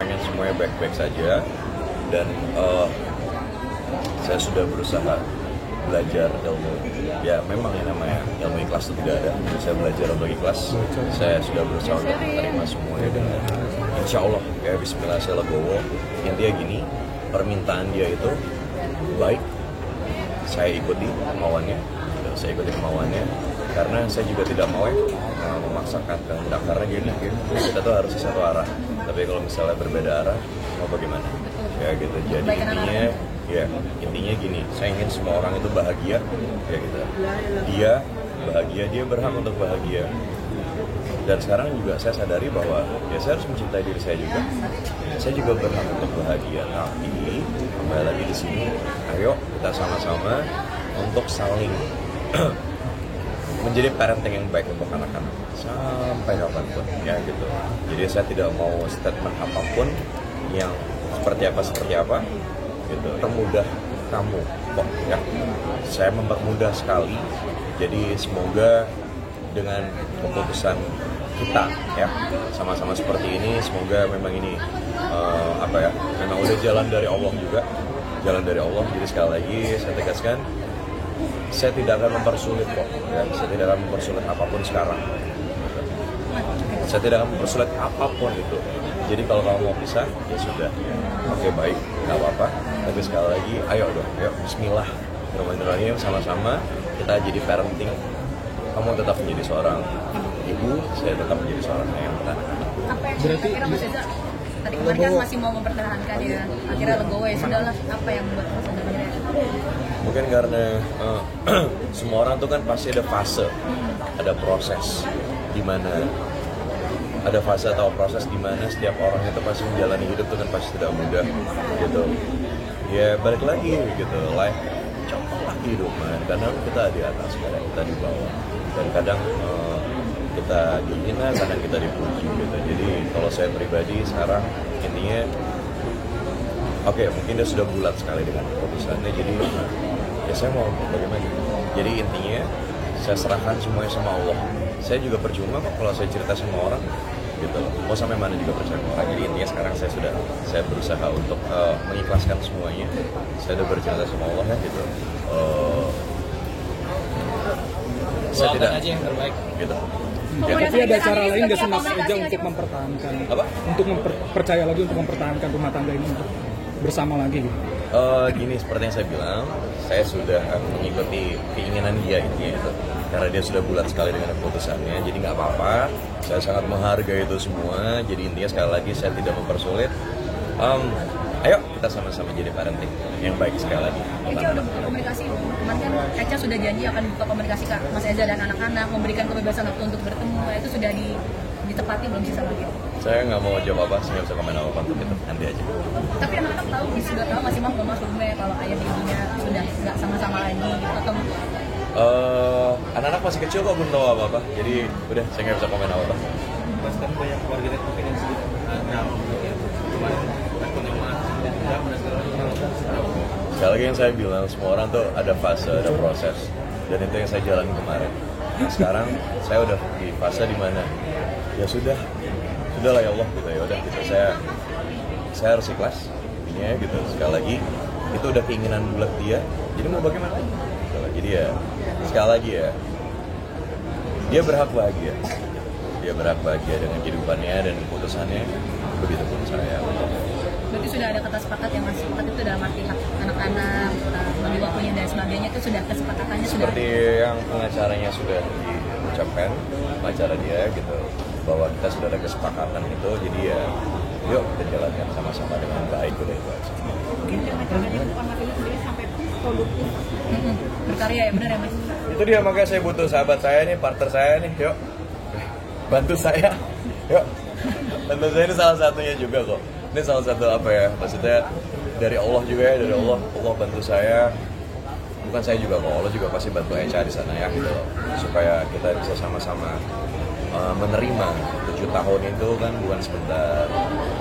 pengen semuanya baik-baik saja, dan saya sudah berusaha belajar ilmu. Ya memang yang namanya ilmu ikhlas itu tidak ada. Saya belajar untuk ikhlas. Saya sudah berusaha untuk menerima semuanya dengan insya Allah ya Bismillah saya legowo. Intinya gini, permintaan dia itu baik, saya ikuti kemauannya, karena saya juga tidak mau memaksakan kehendak, karena gini kita tuh harus satu arah. Tapi kalau misalnya berbeda arah, mau bagaimana? Ya gitu. Jadi intinya gini, saya ingin semua orang itu bahagia, ya gitu. Dia bahagia, dia berhak untuk bahagia. Dan sekarang juga saya sadari bahwa ya saya harus mencintai diri saya juga. Saya juga berhak untuk bahagia. Tapi kembali lagi di sini, ayo kita sama-sama untuk saling menjadi parenting yang baik untuk anak-anak sampai kapanpun, ya gitu. Jadi saya tidak mau statement apapun yang seperti apa, gitu. Permudah kamu kok, ya. Saya mempermudah sekali. Jadi semoga dengan keputusan kita, ya, sama-sama seperti ini, semoga memang ini memang udah jalan dari Allah juga, jalan dari Allah. Jadi sekali lagi saya tegaskan, saya tidak akan mempersulit kok, ya. Saya tidak akan mempersulit apapun sekarang. Saya tidak akan mempersulit apapun itu. Jadi kalau kamu mau pisah, ya sudah. Oke, baik, nggak apa-apa. Tapi sekali lagi, ayo dong, ayo Bismillah. Bismillahirrahmanirrahim, sama-sama kita jadi parenting. Kamu tetap menjadi seorang ibu, saya tetap menjadi seorang ayah. Apa yang kira-kira Mas Eza tadi kemarin kan masih mau mempertahankan ya, akhirnya legowo ya sudahlah, apa yang membuat Mas Eza menyerah? Mungkin karena semua orang tuh kan pasti ada fase, ada proses di mana ada fase atau proses di mana setiap orang itu pasti menjalani hidup itu kan pasti tidak mudah, gitu. Ya balik lagi gitu, life coklat kehidupan. Kadang kita di atas, kadang kita di bawah, dan kadang kita dihina, kadang kita dipuji, gitu. Jadi kalau saya pribadi sekarang intinya, oke, mungkin dia sudah bulat sekali dengan keputusannya, jadi ya saya mau bagaimana. Jadi intinya saya serahkan semuanya sama Allah. Saya juga percuma kok kalau saya cerita sama orang, gitu. Mau sampai mana juga percaya sama orang. Jadi intinya sekarang saya berusaha untuk mengikhlaskan semuanya. Saya udah bercerita sama Allah, ya, gitu. Saya tidak aja yang terbaik, gitu. Ya, tapi ada cara lain nggak sih Mas Eza untuk mempertahankan, untuk percaya lagi untuk mempertahankan rumah tangga ini untuk bersama lagi gitu? Gini, seperti yang saya bilang, saya sudah mengikuti keinginan dia intinya itu, karena dia sudah bulat sekali dengan keputusannya. Jadi nggak apa-apa, saya sangat menghargai itu semua. Jadi intinya sekali lagi saya tidak mempersulit. Ayo kita sama-sama jadi parenting yang baik sekali lagi. Eca udah komunikasi, kemarin kan Eca sudah janji akan buka komunikasi ke Mas Eza dan anak-anak, memberikan kebebasan waktu untuk bertemu. Itu sudah ditepati belum sih sama dia? Saya nggak mau jawab apa, saya nggak bisa komen apa untuk itu, nanti aja. Tapi anak-anak tahu, sudah tahu masih mau Mas Rume kalau ayah dan ibunya sudah nggak sama-sama lagi gitu, atau anak-anak masih kecil kok, belum tahu apa-apa. Jadi udah, saya nggak bisa komen apa-apa. Mas, kan banyak keluarga mungkin yang sedih. Sekali lagi yang saya bilang, semua orang tuh ada fase, ada proses, dan itu yang saya jalani kemarin. Sekarang saya udah di fase dimana ya sudahlah ya Allah, gitu, ya udah gitu. Saya harus ikhlas ini, ya, gitu. Sekali lagi itu udah keinginan bulat dia, jadi mau bagaimana lagi, gitu. Jadi ya sekali lagi ya, dia berhak bahagia dengan kehidupannya dan keputusannya. Begitu pun saya. berarti sudah ada kata sepakat yang Mas sepakat itu dalam arti hak anak-anak, bagi waktunya dan sebagainya, itu sudah kesepakatannya sudah. Seperti yang pengacaranya sudah diucapkan, pengacara dia gitu, bahwa kita sudah ada kesepakatan itu. Jadi ya yuk kita jalankan sama-sama dengan baik, udah itu aja. Mungkin dengan caranya bukan Mas Eza sendiri sampai produktif berkarya, ya benar ya Mas? Itu dia, makanya saya butuh sahabat saya nih, partner saya nih, yuk bantu saya, yuk bantu saya. Ini salah satunya juga kok. Ini salah satu maksudnya dari Allah juga, ya, dari Allah bantu saya. Bukan saya juga kok, Allah juga pasti bantu Eca di sana, ya, gitu loh. Supaya kita bisa sama-sama menerima 7 tahun itu kan bukan sebentar,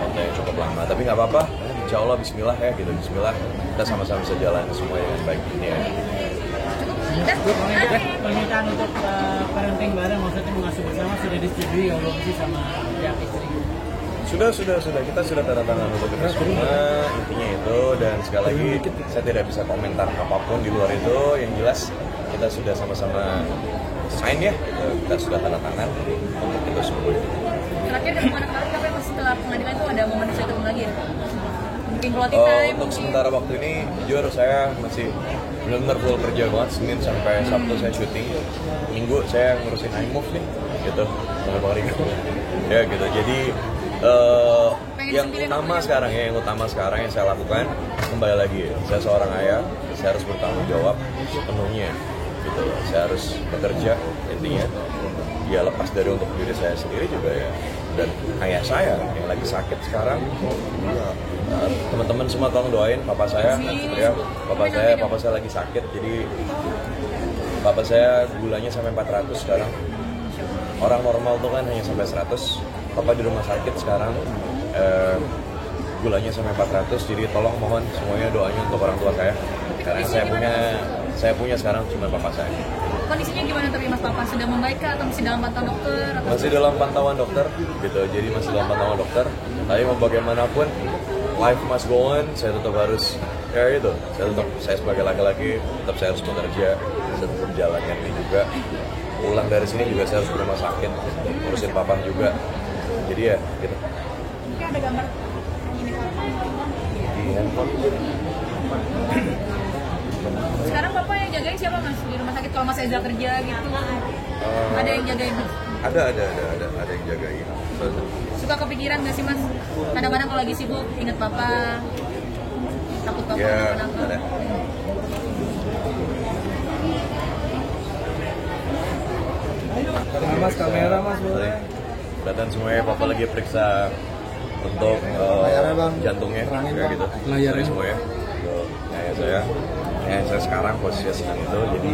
waktu yang cukup lama. Tapi nggak apa-apa, insya Allah Bismillah, ya, gitu. Bismillah, kita sama-sama bisa jalan semua dengan baik ini, ya. Permintaan untuk parenting bareng, maksudnya mengasuh bersama sudah disetujui ya belum sih sama pihak istri? Sudah. Kita sudah tanda tangan untuk itu semua. Intinya itu, dan sekali lagi saya tidak bisa komentar apapun di luar itu. Yang jelas kita sudah sama-sama sign ya. Kita sudah tanda tangan untuk itu semua. Terakhir dari kemarin tapi setelah pengadilan itu ada momen bisa ketemu lagi ya? Mungkin quality time. Untuk sementara waktu ini jujur saya masih benar-benar full kerja banget. Senin sampai Sabtu saya syuting. Minggu saya ngurusin iMove nih gitu sama Bang Rigo. Ya gitu. Jadi yang utama sekarang yang saya lakukan kembali lagi, saya seorang ayah, saya harus bertanggung jawab sepenuhnya gitu. Saya harus bekerja intinya. Ya lepas dari untuk diri saya sendiri juga ya, dan ayah saya yang lagi sakit sekarang. Teman-teman semua tolong doain papa saya ya. Papa saya lagi sakit, jadi papa saya gulanya sampai 400 sekarang. Orang normal tuh kan hanya sampai 100. Papa di rumah sakit sekarang, gulanya sampai 400. Jadi tolong mohon semuanya doanya untuk orang tua saya. Karena saya punya sekarang cuma papa saya. Kondisinya gimana tapi Mas Papa? Sudah membaik kah atau masih dalam pantauan dokter? Masih dalam pantauan dokter gitu. Jadi masih dalam pantauan dokter. Tapi mau bagaimanapun life must go on. Saya tetap harus ya itu. Saya sebagai laki-laki tetap saya harus bekerja, saya tetap menjalankan ini juga. Pulang dari sini juga saya harus ke rumah sakit, ngurusin papa juga. Jadi ya gitu. Mungkin ada gambar ini Di handphone. Sekarang Papa yang jagain siapa Mas di rumah sakit kalau Mas Eza kerja gitu? Ada yang jagain Mas? Ada yang jagain. Suka kepikiran nggak sih Mas? Kadang-kadang kalau lagi sibuk inget Papa, takut Papa Ya, kenapa? ada. Mas kamera mas boleh. Kelihatan semuanya papa lagi periksa untuk jantungnya kayak gitu. Layarnya. Semuanya. Kayak saya sekarang posisinya sedang itu, jadi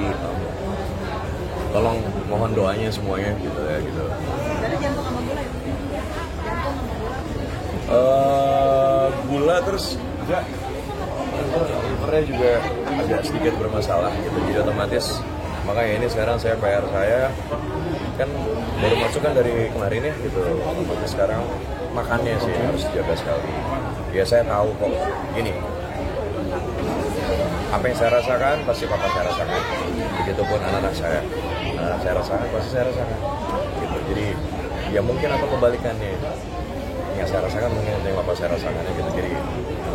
tolong mohon doanya semuanya gitu ya gitu. Ada jantung sama gula ya? Jantung sama Gula terus juga livernya juga agak sedikit bermasalah gitu, jadi otomatis makanya ini sekarang PR saya kan baru masuk kan dari kemarin ya gitu, otomatis sekarang makannya sih harus dijaga sekali. Ya saya tahu kok gini, apa yang saya rasakan pasti papa saya rasakan, begitupun anak-anak saya rasakan pasti saya rasakan gitu. Jadi ya mungkin atau kebalikannya, yang saya rasakan mungkin yang papa saya rasakan gitu. Jadi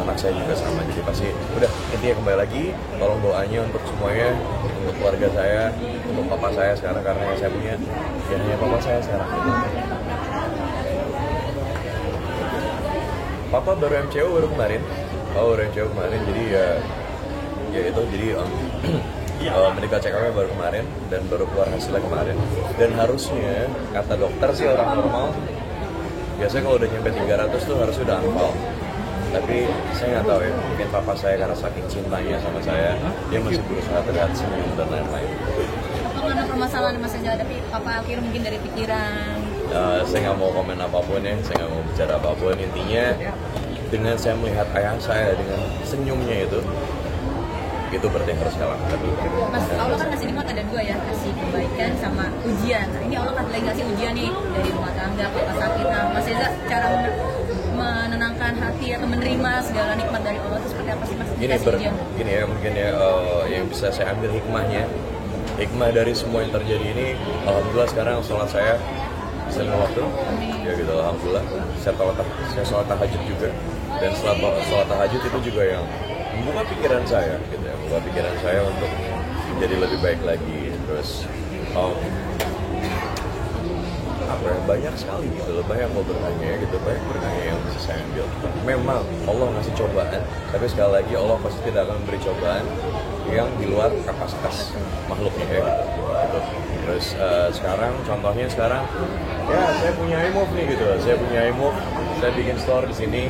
anak saya juga sama, jadi pasti udah intinya kembali lagi tolong doanya untuk semuanya, untuk keluarga saya, untuk papa saya sekarang, karena yang saya punya ya hanya papa saya sekarang gitu. Papa baru MCO baru kemarin, jadi ya itu jadi medical check up-nya baru kemarin dan baru keluar hasilnya kemarin. Dan harusnya kata dokter sih orang normal biasanya kalau udah nyampe 300 tuh harusnya udah anfal. Tapi saya nggak tahu ya, mungkin papa saya karena saking cintanya sama saya, dia masih berusaha terlihat senyum dan lain-lain. Apakah ada permasalahan Mas Eza, tapi Papa akhir mungkin dari pikiran? Saya nggak mau komen apapun ya, saya nggak mau bicara apapun. Intinya dengan saya melihat ayah saya dengan senyumnya itu berarti yang harus saya lakukan. Mas, Allah kan ngasih nikmat ada dua ya, kasih kebaikan sama ujian. Nah, ini Allah lagi ngasih ujian nih dari rumah tangga, Papa sakit. Nah, Mas Eza cara menenangkan hati atau menerima segala nikmat dari Allah itu seperti apa sih Mas? Gini ya, mungkin ya yang bisa saya ambil hikmah dari semua yang terjadi ini, alhamdulillah sekarang sholat saya bisa 5 waktu, ya gitu, alhamdulillah. Saya sholat tahajud juga, dan setelah sholat tahajud itu juga yang membuka pikiran saya, gitu ya, membuka pikiran saya untuk menjadi lebih baik lagi. Terus banyak sekali gitu loh, banyak mau bertanya gitu, banyak bertanya yang bisa saya ambil. Memang Allah ngasih cobaan, tapi sekali lagi Allah pasti tidak akan memberi cobaan yang di luar kapasitas makhluknya ya gitu. Terus contohnya sekarang ya saya punya iMove nih gitu, saya bikin store di sini,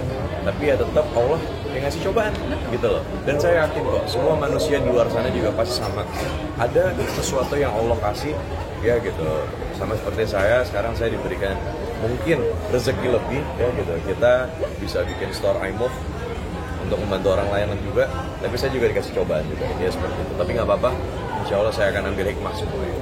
tapi ya tetap Allah yang ngasih cobaan gitu loh. Dan saya yakin kok semua manusia di luar sana juga pasti sama, ada sesuatu yang Allah kasih ya gitu. Sama seperti saya, sekarang saya diberikan mungkin rezeki lebih ya gitu, kita bisa bikin store iMove untuk membantu orang lain juga, tapi saya juga dikasih cobaan juga ya seperti itu. Tapi nggak apa-apa, insya Allah saya akan ambil hikmah semuanya.